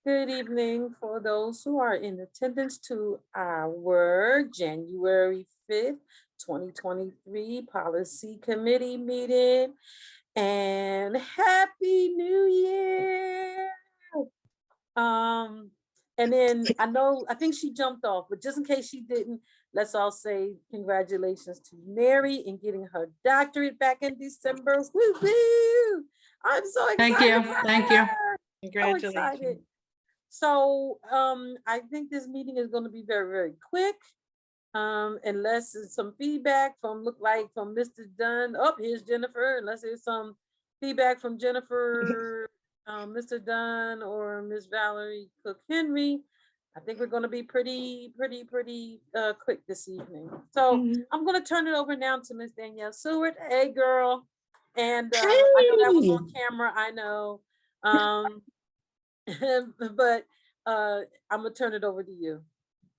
Good evening for those who are in attendance to our January 5th, 2023 Policy Committee meeting. And Happy New Year! Um, and then I think she jumped off, but just in case she didn't, let's all say congratulations to Mary in getting her doctorate back in December. Woo woo! I'm so Thank you. excited for Thank you. her. So excited. So I think this meeting is going to be very, very quick. Unless it's some feedback from Mr. Dunn. Oh, here's Jennifer. Unless there's some feedback from Jennifer, Mr. Dunn, or Miss Valerie Cook Henry. I think we're going to be pretty quick this evening. So I'm going to turn it over now to Miss Danielle Seward. Hey, girl. And I know that was on camera. I know. But I'm gonna turn it over to you.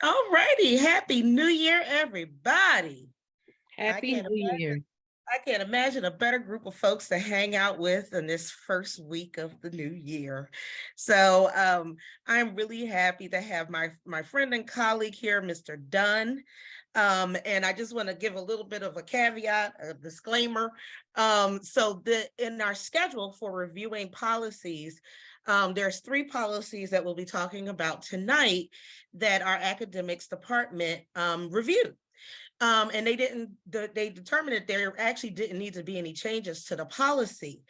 All righty. Happy New Year, everybody. Happy New Year. I can't imagine a better group of folks to hang out with in this first week of the new year. So I'm really happy to have my friend and colleague here, Mr. Dunn. And I just want to give a little bit of a caveat, a disclaimer. In our schedule for reviewing policies, there's 3 policies that we'll be talking about tonight that our academics department reviewed. And they determined that there actually didn't need to be any changes to the policy.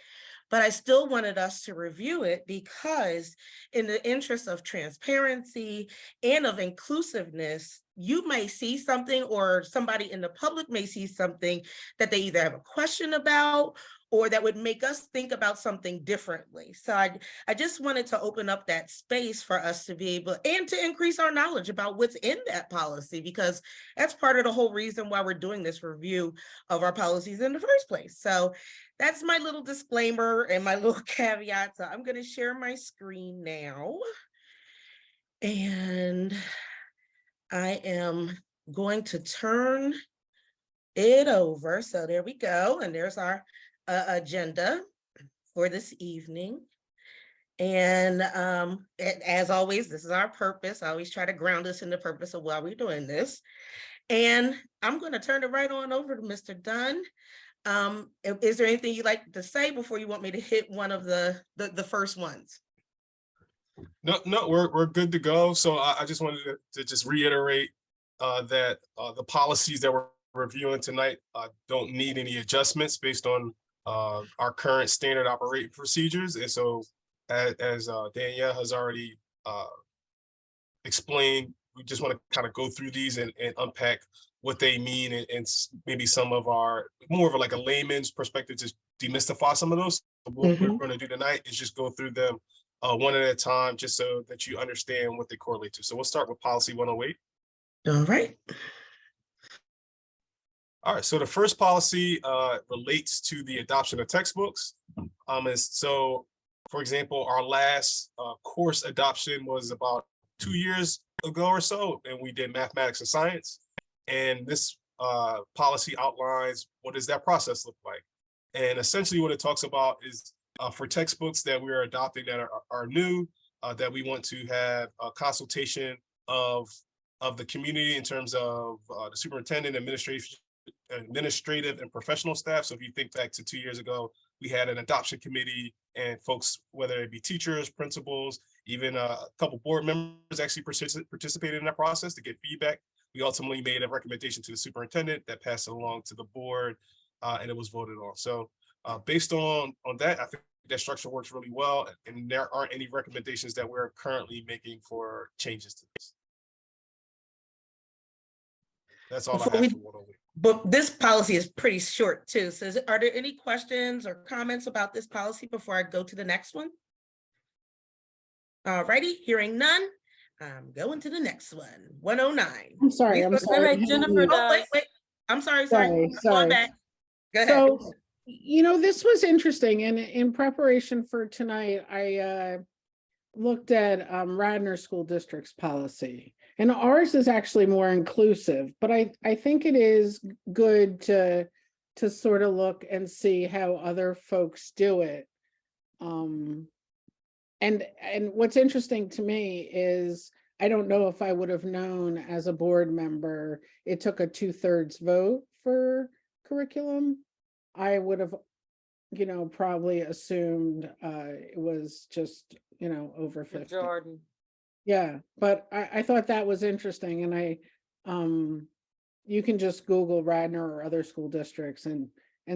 But I still wanted us to review it because in the interest of transparency and of inclusiveness, you may see something or somebody in the public may see something that they either have a question about or that would make us think about something differently. So I just wanted to open up that space for us to be able and to increase our knowledge about what's in that policy, because that's part of the whole reason why we're doing this review of our policies in the first place. So that's my little disclaimer and my little caveat. So I'm going to share my screen now. And I am going to turn it over. So there we go. And there's our agenda for this evening. And as always, this is our purpose. I always try to ground us in the purpose of why we're doing this. And I'm going to turn it right on over to Mr. Dunn. Is there anything you'd like to say before you want me to hit one of the first ones? No, we're good to go. So I just wanted to just reiterate that the policies that we're reviewing tonight don't need any adjustments based on our current standard operating procedures. And so as Danielle has already explained, we just want to kind of go through these and unpack what they mean and maybe some of our more of like a layman's perspective to demystify some of those. What we're going to do tonight is just go through them one at a time, just so that you understand what they correlate to. So we'll start with policy 108. All right. All right, so the first policy relates to the adoption of textbooks. So, for example, our last course adoption was about 2 years ago or so, and we did mathematics and science. And this policy outlines what does that process look like. And essentially what it talks about is for textbooks that we're adopting that are new, that we want to have a consultation of the community in terms of the superintendent, administrative and professional staff. So if you think back to 2 years ago, we had an adoption committee and folks, whether it be teachers, principals, even a couple board members actually participated in that process to get feedback. We ultimately made a recommendation to the superintendent that passed it along to the board and it was voted on. So based on that, I think that structure works really well, and there aren't any recommendations that we're currently making for changes to this. That's all I have for 108. But this policy is pretty short too. So are there any questions or comments about this policy before I go to the next one? All righty, hearing none, I'm going to the next one. 109. I'm sorry. Wait, Jennifer does. Wait. I'm sorry. Sorry. Going back. Go ahead. So, this was interesting. And in preparation for tonight, I looked at Radnor School District's policy. And ours is actually more inclusive, but I think it is good to sort of look and see how other folks do it. And what's interesting to me is, I don't know if I would have known as a board member, it took a 2/3 vote for curriculum. I would have, probably assumed it was just, over 50. Majority. Yeah, but I thought that was interesting, and you can just Google Radnor or other school districts and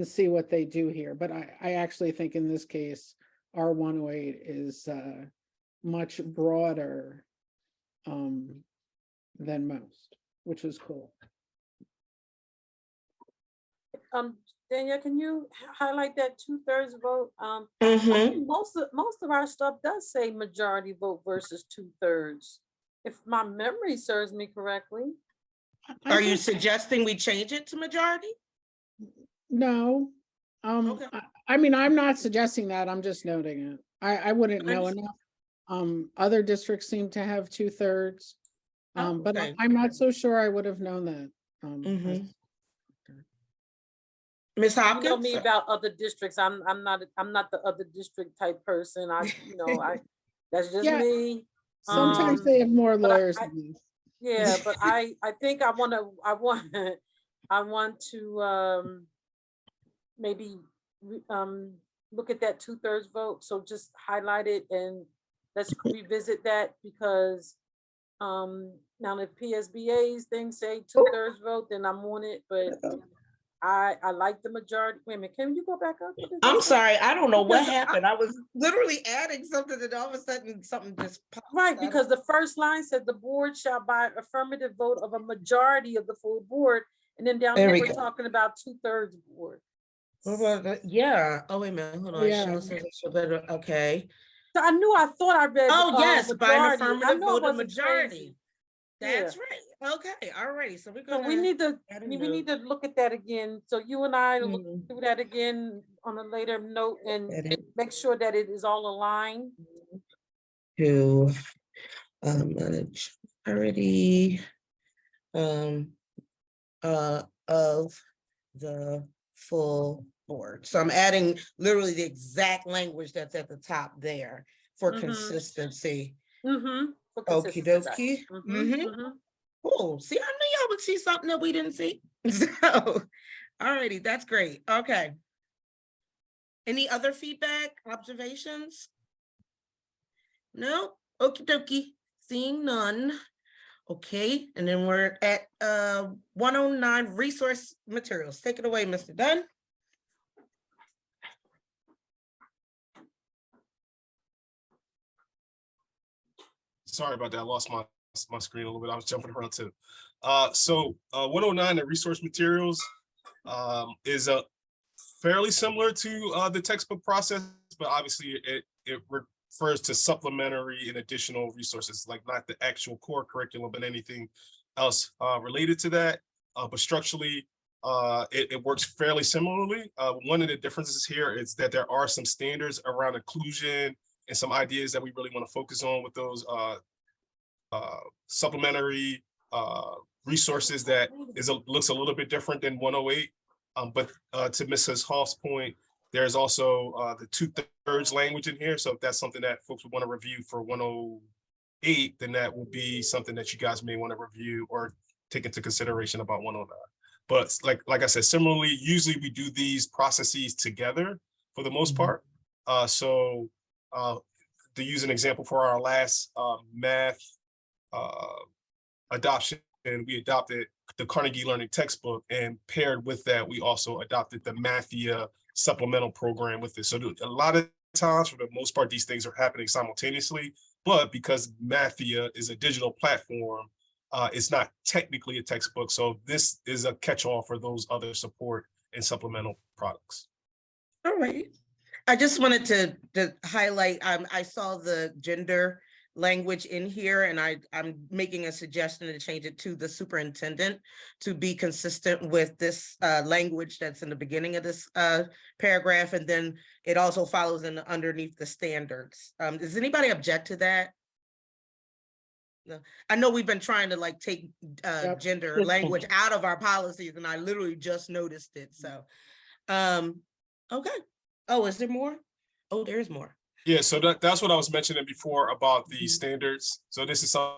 see what they do here. But I actually think in this case, R108 is much broader than most, which was cool. Danielle, can you highlight that 2/3 vote? I Mhm. think most of our stuff does say majority vote versus 2/3, if my memory serves me correctly. I Are you think- suggesting we change it to majority? No. Okay. I mean, I'm not suggesting that, I'm just noting it. I wouldn't know enough. Other districts seem to have 2/3. Oh, But okay. I'm not so sure I would have known that. Mhm. Ms. You know Hopkins? me about other districts. I'm not the other district type person. That's just Yeah. me. Sometimes Um, they have more but lawyers than me. Yeah, but I think I want to maybe look at that 2/3 vote. So just highlight it and let's revisit that, because now if PSBA's thing say 2/3 vote, then I'm on it, but I like the majority. Wait a minute, can you go back up? What did I'm that say? sorry, I don't know what Because happened. I was literally adding something and all of a sudden something just popped Right, up. because the first line said the board shall by affirmative vote of a majority of the full board. And then down There here, we we're go. talking about 2/3 board. What about that? Yeah. Oh, wait a minute. Hold on. Yeah. Show says it should better. Okay. So I thought I read. Oh, yes, by an majority. I affirmative know it vote of wasn't majority. crazy. That's right. Okay. All righty. So we're So gonna we need to, add a we need note. to look at that again. So you and I look Mhm. through that again on a later note and Edit make sure that it is all aligned. to majority of the full board. So I'm adding literally the exact language that's at the top there for Mhm. consistency. Mm-hmm. Okie dokie. Cool. See, I knew y'all would see something that we didn't see. So, alrighty, that's great. Okay. Any other feedback, observations? No? Okie dokie. Seeing none. Okay, and then we're at 109 resource materials. Take it away, Mr. Dunn. Sorry about that. I lost my screen a little bit. I was jumping around too. So 109, the resource materials is fairly similar to the textbook process, but obviously it refers to supplementary and additional resources, like not the actual core curriculum, but anything else related to that. But structurally, it works fairly similarly. One of the differences here is that there are some standards around inclusion and some ideas that we really want to focus on with those supplementary resources that looks a little bit different than 108. But to Mrs. Hoff's point, there's also the 2/3 language in here. So if that's something that folks would want to review for 108, then that will be something that you guys may want to review or take into consideration about 109. But like I said, similarly, usually we do these processes together for the most part. So to use an example for our last math adoption, and we adopted the Carnegie Learning textbook, and paired with that, we also adopted the Mathia supplemental program with it. So a lot of times, for the most part, these things are happening simultaneously, but because Mathia is a digital platform, it's not technically a textbook. So this is a catch-all for those other support and supplemental products. All right. I just wanted to highlight, I saw the gender language in here, and I'm making a suggestion to change it to the superintendent to be consistent with this language that's in the beginning of this paragraph, and then it also follows in underneath the standards. Does anybody object to that? No. I know we've been trying to like take gender language out of our policies, and I literally just noticed it. So, okay. Oh, is there more? Oh, there's more. Yeah, so that's what I was mentioning before about the standards. So this is some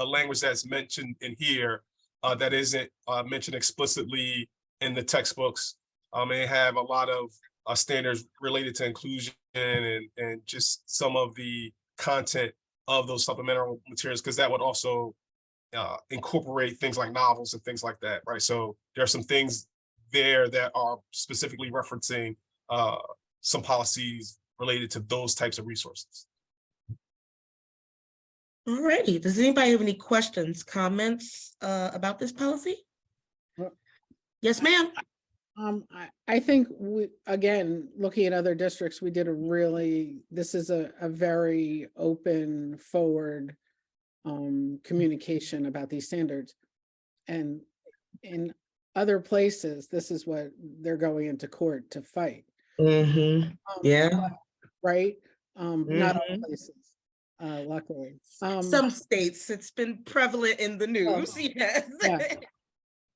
language that's mentioned in here that isn't mentioned explicitly in the textbooks. And have a lot of standards related to inclusion and just some of the content of those supplemental materials, because that would also incorporate things like novels and things like that, right? So there are some things there that are specifically referencing some policies related to those types of resources. Alrighty, does anybody have any questions, comments about this policy? Well- Yes, ma'am. I think we, again, looking at other districts, we did this is a very open, forward communication about these standards. And in other places, this is what they're going into court to fight. Yeah. Right? Not all places, luckily. Some states, it's been prevalent in the news, yes. Yeah.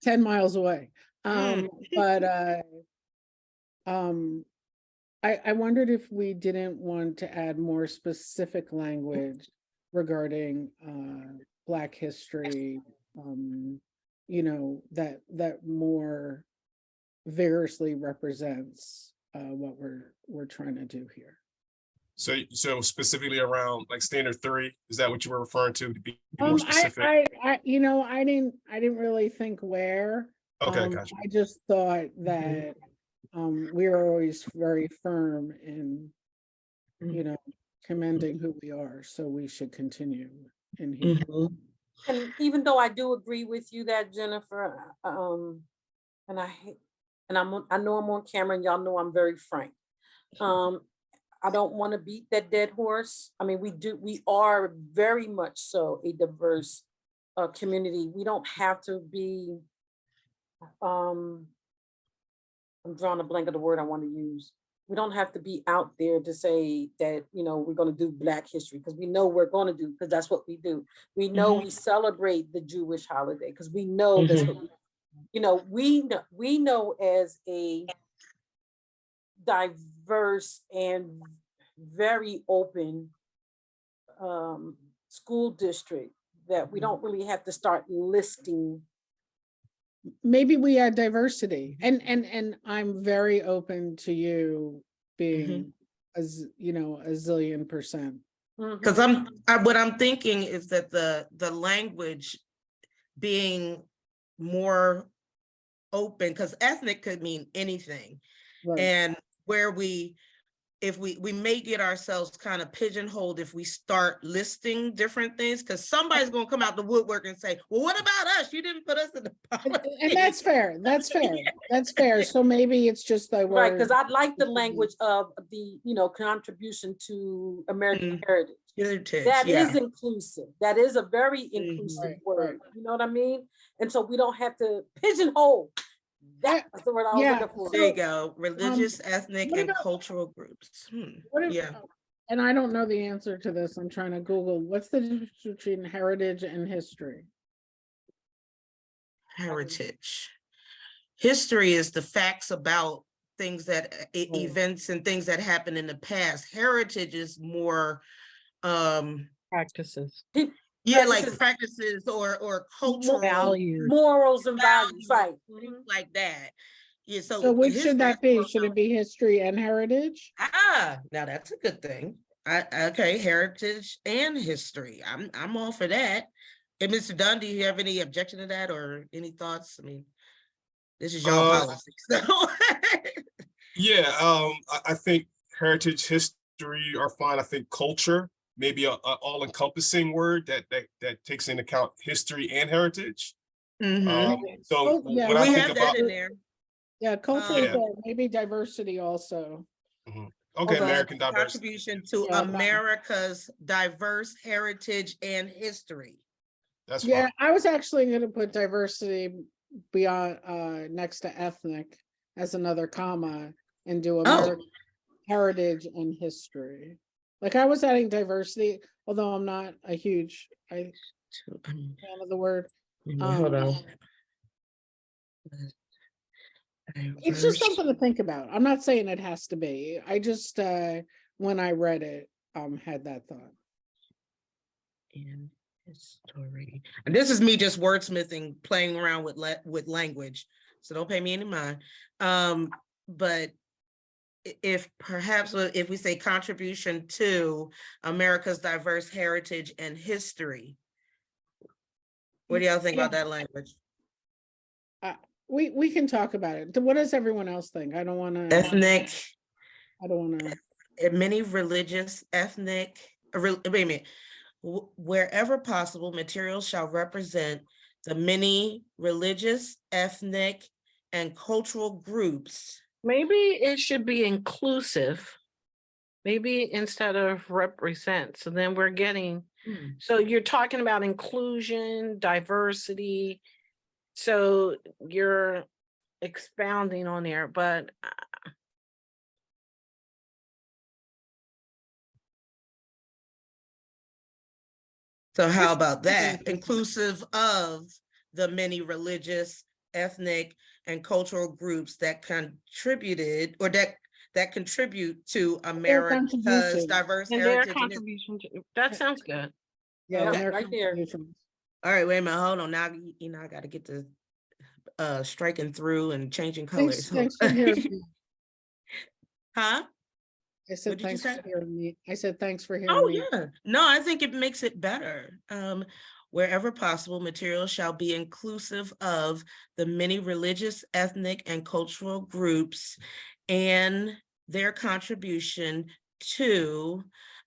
10 miles away. But I wondered if we didn't want to add more specific language regarding Black history, you know, that more vigorously represents what we're trying to do here. So specifically around like standard 3, is that what you were referring to be more specific? I you know, I didn't really think where. Okay, gotcha. I just thought that we are always very firm in, you know, commending who we are, so we should continue in here. And even though I do agree with you that, Jennifer, and I know I'm on camera and y'all know I'm very frank. I don't want to beat that dead horse. I mean, we are very much so a diverse community. We don't have to be, I'm drawing a blank of the word I want to use. We don't have to be out there to say that, you know, we're going to do Black history, because we know we're going to do, because that's what we do. We know we celebrate the Jewish holiday because we know that's what we know as a diverse and very open school district that we don't really have to start listing. Maybe we add diversity, and I'm very open to you being as, you know, a zillion %. Because what I'm thinking is that the language being more open, because ethnic could mean anything. Right. And where if we may get ourselves kind of pigeonholed if we start listing different things, because somebody's going to come out the woodwork and say, well, what about us? You didn't put us in the policy. And that's fair. That's fair. That's fair. So maybe it's just the word. Right, because I'd like the language of the, you know, contribution to American heritage. Heritage, That yeah. is inclusive. That is a very inclusive Right, word. right. You know what I mean? And so we don't have to pigeonhole. That's the word I was looking for. There you go. Religious, ethnic, what and about- cultural groups. What if, Yeah. and I don't know the answer to this. I'm trying to Google, what's the difference between heritage and history? Heritage. History is the facts about things that events and things that happened in the past. Heritage is more Practices. like practices or cultural Values. Morals and values, right. things like that. Yeah, So which should that be? Should it be history and heritage? Now that's a good thing. Okay, heritage and history. I'm all for that. And Mr. Dunn, do you have any objection to that or any thoughts? I mean, this is your policy. So Yeah, I think heritage, history are fine. I think culture, maybe a all-encompassing word that takes into account history and heritage. So yeah, when I we think have about that in there. Yeah, culture is Yeah. there. Maybe diversity also. okay, Of a American diversity. contribution to Yeah. America's diverse heritage and history. That's Yeah, fine. I was actually going to put diversity beyond next to ethnic as another comma and do American heritage and history. Like I was adding diversity, although I'm not a huge fan of the word. Hold on. It's just something to think about. I'm not saying it has to be. I just when I read it, had that thought. In history. And this is me just wordsmithing, playing around with language. So don't pay me any mind. But if perhaps if we say contribution to America's diverse heritage and history, what do y'all think about that language? We can talk about it. What does everyone else think? I don't want to. Ethnic, I don't want to. many religious, ethnic, wait a minute. Wherever possible, materials shall represent the many religious, ethnic, and cultural groups. Maybe it should be inclusive. Maybe instead of represent. So then we're getting, so you're talking about inclusion, diversity. So you're expounding on there, but So how about that? Inclusive of the many religious, ethnic, and cultural groups that contributed or that contribute to America's contribution. diverse and their heritage. And contribution, that sounds good. Yeah, Okay. and their Right there. contributions. all right, wait a minute, hold on. Now I got to get to striking through and changing Thanks, colors. thanks for hearing me. Huh? I said What did you thanks say? for hearing me. I said thanks for hearing Oh, me. yeah. No, I think it makes it better. Wherever possible, materials shall be inclusive of the many religious, ethnic, and cultural groups and their contribution to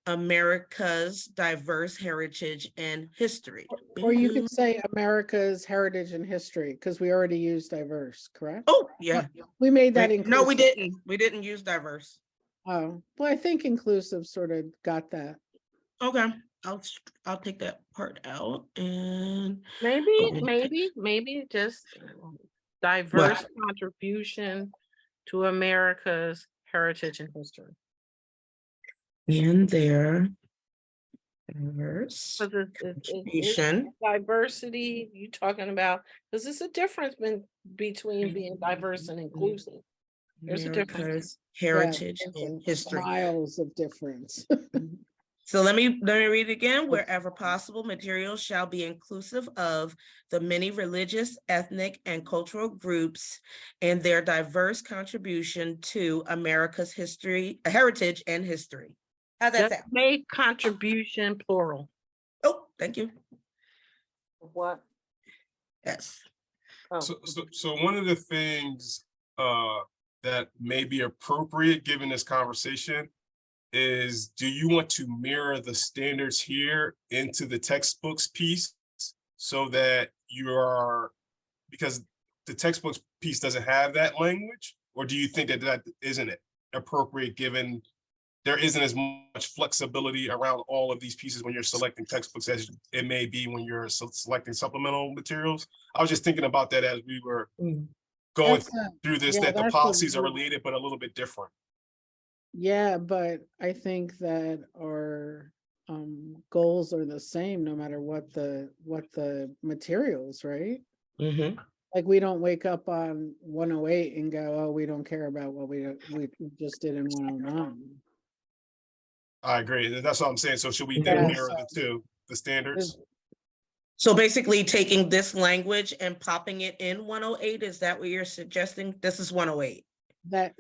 America's diverse heritage and history. Or you could say America's heritage and history, because we already used diverse, correct? Oh, yeah. We made that No, we inclusive. didn't. We didn't use diverse. Oh, well, I think inclusive sort of got that. Okay, I'll take that part out and Maybe just diverse contribution to America's heritage and history. in their diverse So it's contribution. diversity you talking about, because it's a difference between being diverse and inclusive. There's a difference. America's heritage Yeah, and history. Miles of difference. So let me read it again. Wherever possible, materials shall be inclusive of the many religious, ethnic, and cultural groups and their diverse contribution to America's heritage and history. How's that Just sound? make contribution plural. Oh, thank you. What? Yes. Oh, So one of the things that may be appropriate given this conversation is, do you want to mirror the standards here into the textbooks piece so that you are, because the textbooks piece doesn't have that language, or do you think that that isn't appropriate given there isn't as much flexibility around all of these pieces when you're selecting textbooks as it may be when you're selecting supplemental materials? I was just thinking about that as we were going through this, that the that's policies are what- related, but a little bit different. Yeah, but I think that our goals are the same no matter what the materials, right? Mm-hmm. Like we don't wake up on 108 and go, oh, we don't care about what we just did in 109. I agree. That's what I'm saying. So should we Yeah, then mirror so- the two, the standards? So basically taking this language and popping it in 108, is that what you're suggesting? This is 108.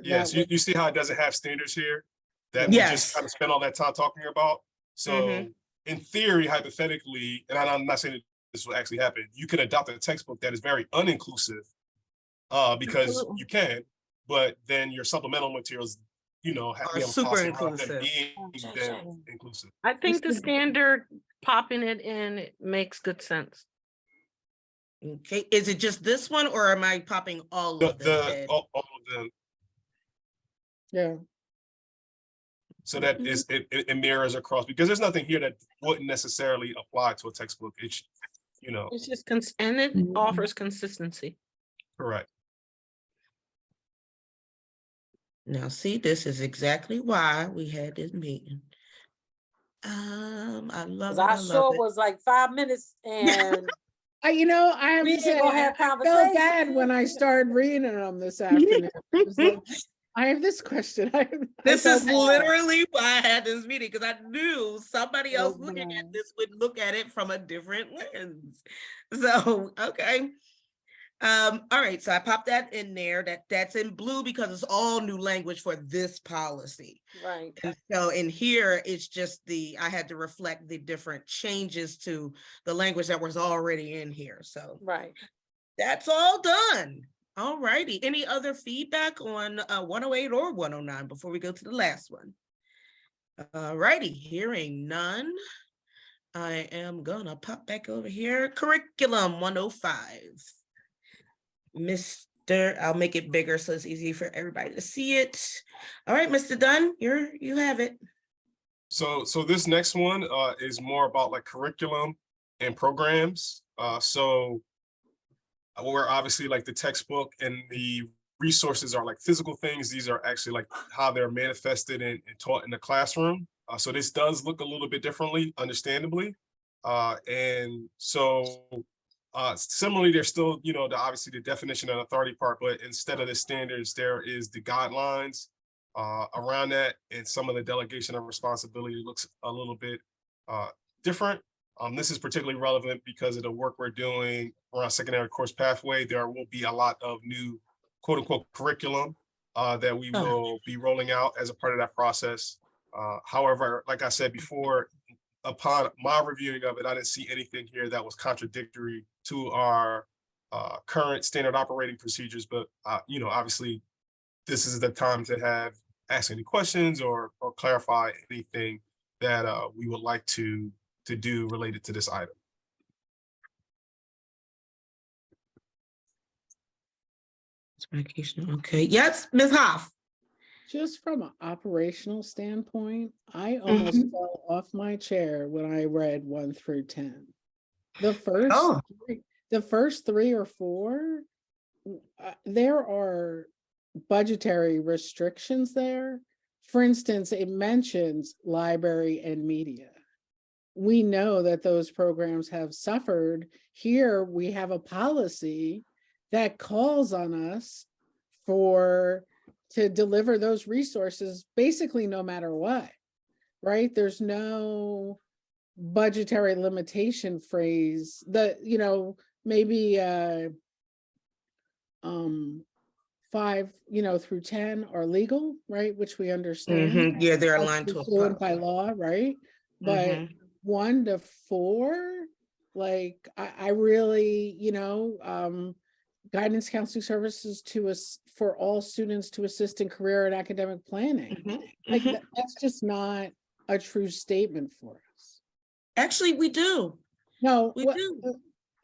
Yes, that you see how it doesn't have standards here? That we Yes. just kind of spent all that time talking about. So in theory, hypothetically, and I'm not saying that this will actually happen, you can adopt a textbook that is very uninclusive because Absolutely. you can, but then your supplemental materials, have Are we have a super policy around them inclusive. being then inclusive. I think the This is- standard popping it in it makes good sense. Okay, is it just this one or am I popping all of them? Ed? All of them. yeah. So that is it mirrors across, because there's nothing here that wouldn't necessarily apply to a textbook. It's It's just and it offers consistency. correct. Now, see, this is exactly why we had this meeting. I love 'cause it. I I love sure it. was like 5 minutes and I have we to ain't say, gonna have I felt bad conversation. when I started reading them this afternoon. I was like, I have this question. This felt is bad. literally why I had this meeting because I knew somebody else Oh, looking my. at this would look at it from a different lens. So, okay. All right, so I popped that in there. That's in blue because it's all new language for this policy. Right. And so in here, it's just I had to reflect the different changes to the language that was already in here. So Right. that's all done. All righty. Any other feedback on 108 or 109 before we go to the last one? All righty, hearing none. I am gonna pop back over here. Curriculum 105. I'll make it bigger so it's easy for everybody to see it. All right, Mr. Dunn, you have it. So this next one is more about like curriculum and programs. So where obviously like the textbook and the resources are like physical things, these are actually like how they're manifested and taught in the classroom. So this does look a little bit differently, understandably. And so similarly, there's still, obviously the definition and authority part, but instead of the standards, there is the guidelines around that, and some of the delegation of responsibility looks a little bit different. This is particularly relevant because of the work we're doing around secondary course pathway. There will be a lot of new quote unquote curriculum that we will be rolling out as a part of that process. However, like I said before, upon my reviewing of it, I didn't see anything here that was contradictory to our current standard operating procedures. But, obviously, this is the time to ask any questions or clarify anything that we would like to do related to this item. Okay, yes, Ms. Hoff. Just from an operational standpoint, I almost Mhm. fell off my chair when I read 1 through 10. The first, Oh. the first 3 or 4, there are budgetary restrictions there. For instance, it mentions library and media. We know that those programs have suffered. Here we have a policy that calls on us to deliver those resources basically no matter what, right? There's no budgetary limitation phrase that, maybe 5, through 10 are legal, right? Which we understand. Mhm. Yeah, they're That's aligned to a pursuant by policy. law, right? But Mhm. 1 to 4, like I really, guidance counseling services for all students to assist in career and academic planning. Mhm. Like Mhm. that's just not a true statement for us. Actually, we do. No, We what do.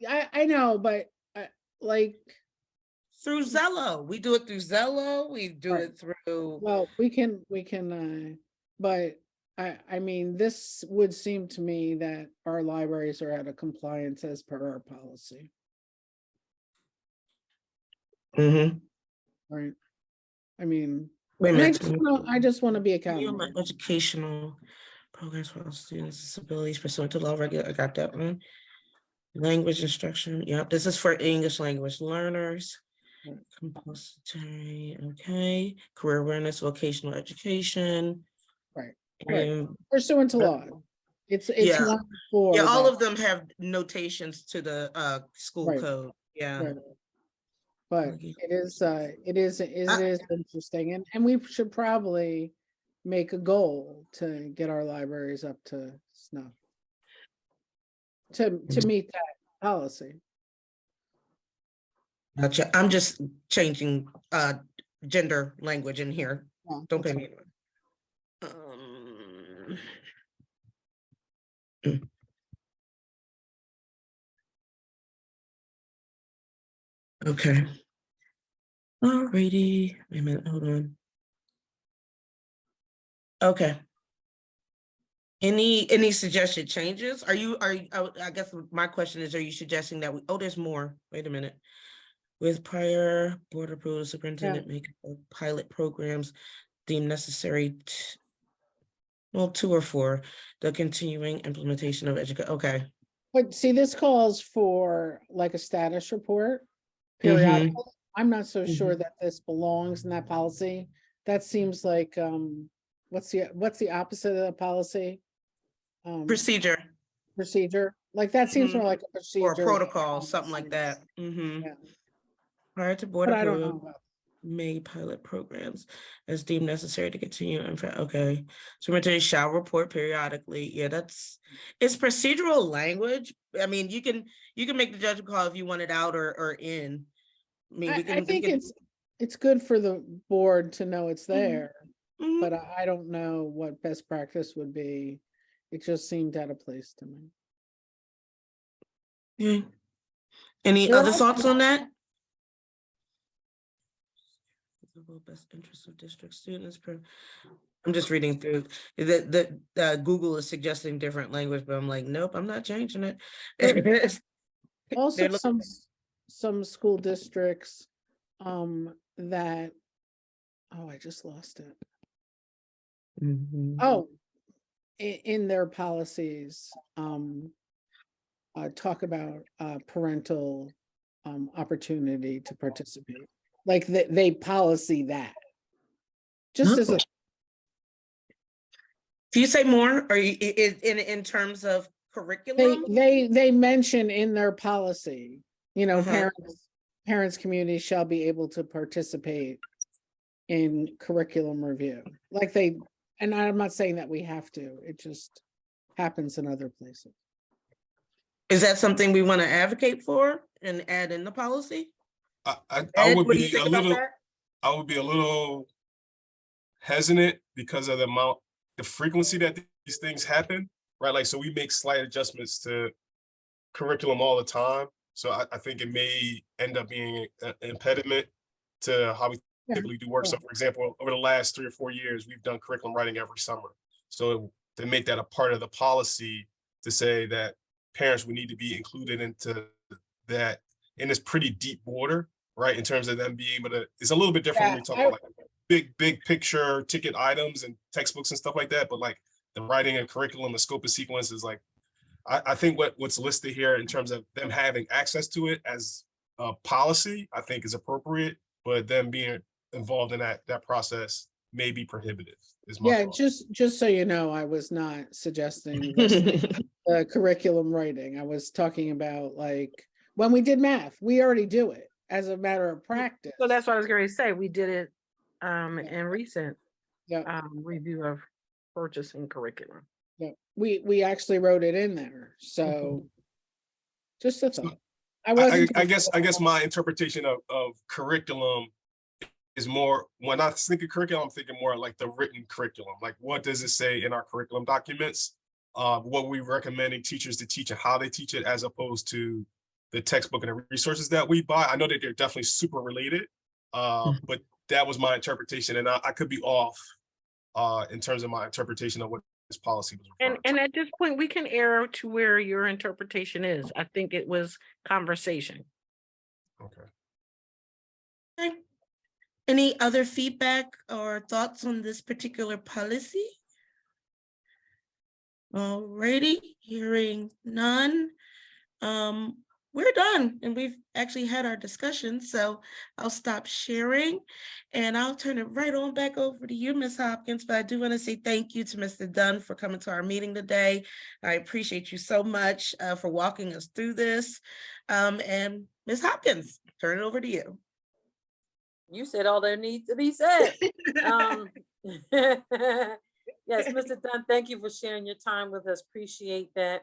I know, but like, Through Zello. We do it through Zello. We do right. it through. Well, we can, but I mean, this would seem to me that our libraries are out of compliance as per our policy, Mhm. right? I mean, Wait a and minute. I just want to be Human accountable. educational programs for all students with disabilities pursuant to law. Regular, I got that one. Language instruction. Yep, this is for English language learners. Right. Compulsory. Okay. Career awareness, vocational education. Right. And Pursuant to law. It's yeah. 1 to 4. Yeah, all of them have notations to the school Right. code. Yeah. Right. But it is interesting, and we should probably make a goal to get our libraries up to snuff. To meet that policy. Gotcha. I'm just changing gender language in here. Yeah, Don't pay that's me. Okay. Alrighty. Wait a minute, hold on. Okay. Any suggested changes? Are you, I guess my question is, are you suggesting that there's more. Wait a minute. With prior board approval, superintendent make pilot programs deemed necessary. Well, 2 or 4, the continuing implementation of education. Okay. But see, this calls for like a status report periodical. I'm not so sure that this belongs in that policy. That seems like what's the opposite of the policy? Procedure Procedure, like that seems Mhm. more like a procedure. or a protocol, something like that. Yeah. Prior to board But I don't know approval, about, may pilot programs as deemed necessary to continue. In fact, okay. Superintendent shall report periodically. Yeah, it's procedural language. I mean, you can make the judgment call if you want it out or in. I mean, I think it's good for the board to know it's there, Mhm. but I don't know what best practice would be. It just seemed out of place to me. Yeah. Any There other are- thoughts on that? Best interest of district students. I'm just reading through the Google is suggesting different language, but I'm like, nope, I'm not changing it. Also, They're looking- some school districts, that, oh, I just lost it. Mhm. Oh, in their policies, talk about, parental, opportunity to participate. Like they policy that. Just as a, Can you say more? Are you in terms of curriculum? they mention in their policy, Uh-huh. parents, community shall be able to participate in curriculum review. Like and I'm not saying that we have to, it just happens in other places. Is that something we want to advocate for and add in the policy? I Ed, would what do you be a think about little, that? I would be a little hesitant because of the frequency that these things happen, right? Like, so we make slight adjustments to curriculum all the time. So I think it may end up being an impediment to how we Yeah, typically do work. So yeah. for example, over the last 3 or 4 years, we've done curriculum writing every summer. So to make that a part of the policy, to say that parents would need to be included into that in this pretty deep border, right? In terms of them being able to, it's a little bit different when we talk about like big picture ticket items and textbooks and stuff like that. But like the writing and curriculum, the scope of sequence is like, I think what's listed here in terms of them having access to it as a policy, I think is appropriate, but them being involved in that process may be prohibitive, is my Yeah, thought. just so you know, I was not suggesting the curriculum writing. I was talking about like, when we did math, we already do it as a matter of practice. So that's what I was going to say. We did it Yeah. in recent Yeah, review of purchasing curriculum. yeah. We actually wrote it in there, so just a thought. I wasn't. I guess my interpretation of curriculum is more, when I think of curriculum, I'm thinking more like the written curriculum. Like, what does it say in our curriculum documents? What we recommending teachers to teach and how they teach it, as opposed to the textbook and the resources that we buy. I know that they're definitely super related, but that was my interpretation, and I could be off in terms of my interpretation of what this policy was referring And to. at this point, we can err to where your interpretation is. I think it was conversation. Okay. Okay. Any other feedback or thoughts on this particular policy? Alrighty, hearing none. We're done and we've actually had our discussion, so I'll stop sharing and I'll turn it right on back over to you, Ms. Hopkins. But I do want to say thank you to Mr. Dunn for coming to our meeting today. I appreciate you so much for walking us through this. And Ms. Hopkins, turn it over to you. You said all there needs to be said. Yes, Mr. Dunn, thank you for sharing your time with us. Appreciate that.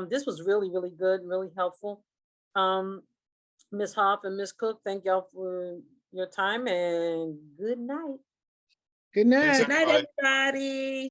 This was really, really good and really helpful. Ms. Hoff and Ms. Cook, thank y'all for your time and good night. Good night. Good night, Everybody. everybody.